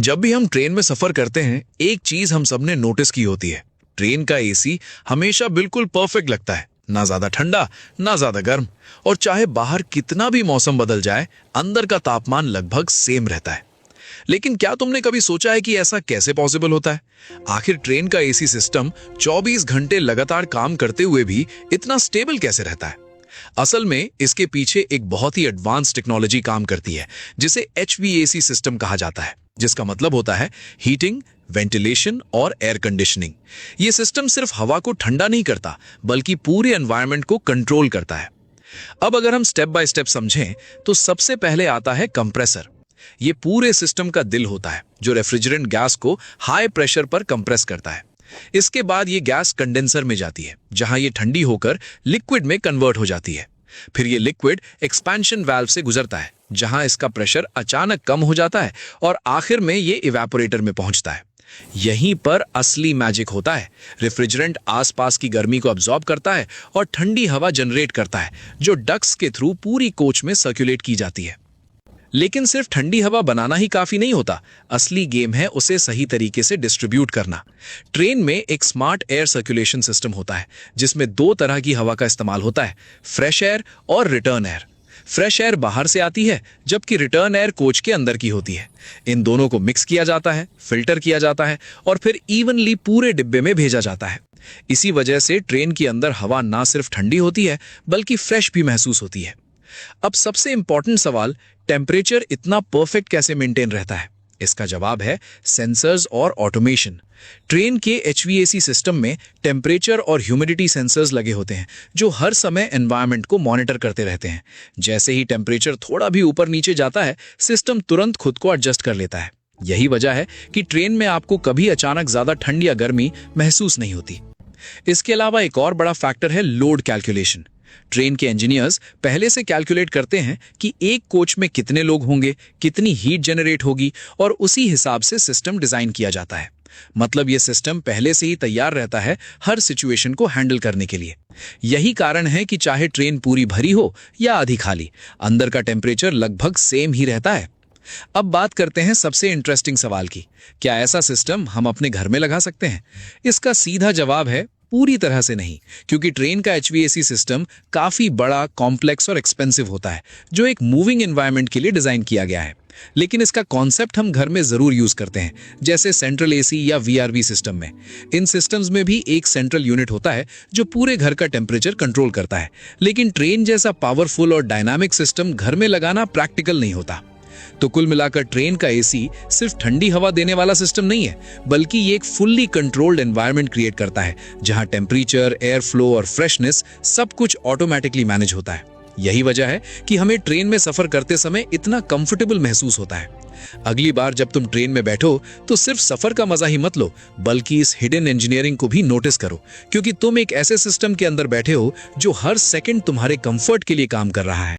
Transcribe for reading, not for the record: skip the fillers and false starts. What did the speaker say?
जब भी हम ट्रेन में सफर करते हैं, एक चीज हम सबने नोटिस की होती है। ट्रेन का एसी हमेशा बिल्कुल परफेक्ट लगता है, ना ज्यादा ठंडा ना ज्यादा गर्म। और चाहे बाहर कितना भी मौसम बदल जाए, अंदर का तापमान लगभग सेम रहता है। लेकिन क्या तुमने कभी सोचा है कि ऐसा कैसे पॉसिबल होता है? आखिर ट्रेन का एसी सिस्टम 24 घंटे लगातार काम करते हुए भी इतना स्टेबल कैसे रहता है? असल में इसके पीछे एक बहुत ही एडवांस टेक्नोलॉजी काम करती है, जिसे HVAC सिस्टम कहा जाता है, जिसका मतलब होता है हीटिंग, वेंटिलेशन और एयर कंडीशनिंग। यह सिस्टम सिर्फ हवा को ठंडा नहीं करता, बल्कि पूरे एनवायरनमेंट को कंट्रोल करता है। अब अगर हम स्टेप बाय स्टेप समझें, तो सबसे पहले आता है कंप्रेसर। यह पूरे सिस्टम का दिल होता है, जो रेफ्रिजरेंट गैस को हाई प्रेशर पर कंप्रेस करता है। इसके बाद ये गैस कंडेंसर में जाती है, जहां ये ठंडी होकर लिक्विड में कन्वर्ट हो जाती है। फिर ये लिक्विड एक्सपेंशन वाल्व से गुजरता है, जहां इसका प्रेशर अचानक कम हो जाता है और आखिर में ये इवेपोरेटर में पहुंचता है। यहीं पर असली मैजिक होता है। रेफ्रिजरेंट आसपास की गर्मी को अब्सॉर्ब करता है और ठंडी हवा जनरेट करता है, जो डक्ट्स के थ्रू पूरी कोच में सर्कुलेट की जाती है। लेकिन सिर्फ ठंडी हवा बनाना ही काफी नहीं होता। असली गेम है उसे सही तरीके से डिस्ट्रीब्यूट करना। ट्रेन में एक स्मार्ट एयर सर्कुलेशन सिस्टम होता है, जिसमें दो तरह की हवा का इस्तेमाल होता है, फ्रेश एयर और रिटर्न एयर। फ्रेश एयर बाहर से आती है, जबकि रिटर्न एयर कोच के अंदर की होती है। इन दोनों को मिक्स किया जाता है, फिल्टर किया जाता है और फिर इवनली पूरे डिब्बे में भेजा जाता है। इसी वजह से ट्रेन के अंदर हवा ना सिर्फ ठंडी होती है, बल्कि फ्रेश भी महसूस होती है। अब सबसे इंपॉर्टेंट सवाल, टेम्परेचर इतना परफेक्ट कैसे मेंटेन रहता है? इसका जवाब है सेंसर्स और ऑटोमेशन। ट्रेन के HVAC सिस्टम में टेम्परेचर और ह्यूमिडिटी सेंसर्स लगे होते हैं, जो हर समय एनवायरनमेंट को मॉनिटर करते रहते हैं। जैसे ही टेम्परेचर थोड़ा भी ऊपर नीचे जाता है, सिस्टम तुरंत खुद को एडजस्ट कर लेता है। यही वजह है कि ट्रेन में आपको कभी अचानक ज्यादा ठंड या गर्मी महसूस नहीं होती। इसके अलावा एक और बड़ा फैक्टर है लोड कैलकुलेशन। ट्रेन के इंजीनियर्स पहले से कैलकुलेट करते हैं कि एक कोच में कितने लोग होंगे, कितनी हीट जनरेट होगी, और उसी हिसाब से सिस्टम डिजाइन किया जाता है। मतलब यह सिस्टम पहले से ही तैयार रहता है हर सिचुएशन को हैंडल करने के लिए। यही कारण है कि चाहे ट्रेन पूरी भरी हो या आधी खाली, अंदर का टेम्परेचर लगभग सेम ही रहता है। अब बात करते हैं सबसे इंटरेस्टिंग सवाल की, क्या ऐसा सिस्टम हम अपने घर में लगा सकते हैं? इसका सीधा जवाब है पूरी तरह से नहीं, क्योंकि ट्रेन का HVAC सिस्टम काफी बड़ा, कॉम्प्लेक्स और एक्सपेंसिव होता है, जो एक मूविंग एनवायरनमेंट के लिए डिजाइन किया गया है। लेकिन इसका कॉन्सेप्ट हम घर में जरूर यूज करते हैं, जैसे सेंट्रल AC या VRV सिस्टम में। इन सिस्टम्स में भी एक सेंट्रल यूनिट होता है जो पूरे घर का टेम्परेचर कंट्रोल करता है। लेकिन ट्रेन जैसा पावरफुल और डायनामिक सिस्टम घर में लगाना प्रैक्टिकल नहीं होता। तो कुल मिलाकर ट्रेन का एसी सिर्फ ठंडी हवा देने वाला सिस्टम नहीं है, बल्कि ये एक फुल्ली कंट्रोल्ड एनवायरनमेंट क्रिएट करता है, जहां टेम्परेचर, एयर फ्लो और फ्रेशनेस सब कुछ ऑटोमेटिकली मैनेज होता है। यही वजह है कि हमें ट्रेन में सफर करते समय इतना कंफर्टेबल महसूस होता है। अगली बार जब तुम ट्रेन में बैठो, तो सिर्फ सफर का मजा ही मत लो, बल्कि इस हिडन इंजीनियरिंग को भी नोटिस करो, क्योंकि तुम एक ऐसे सिस्टम के अंदर बैठे हो जो हर सेकंड तुम्हारे कंफर्ट के लिए काम कर रहा है।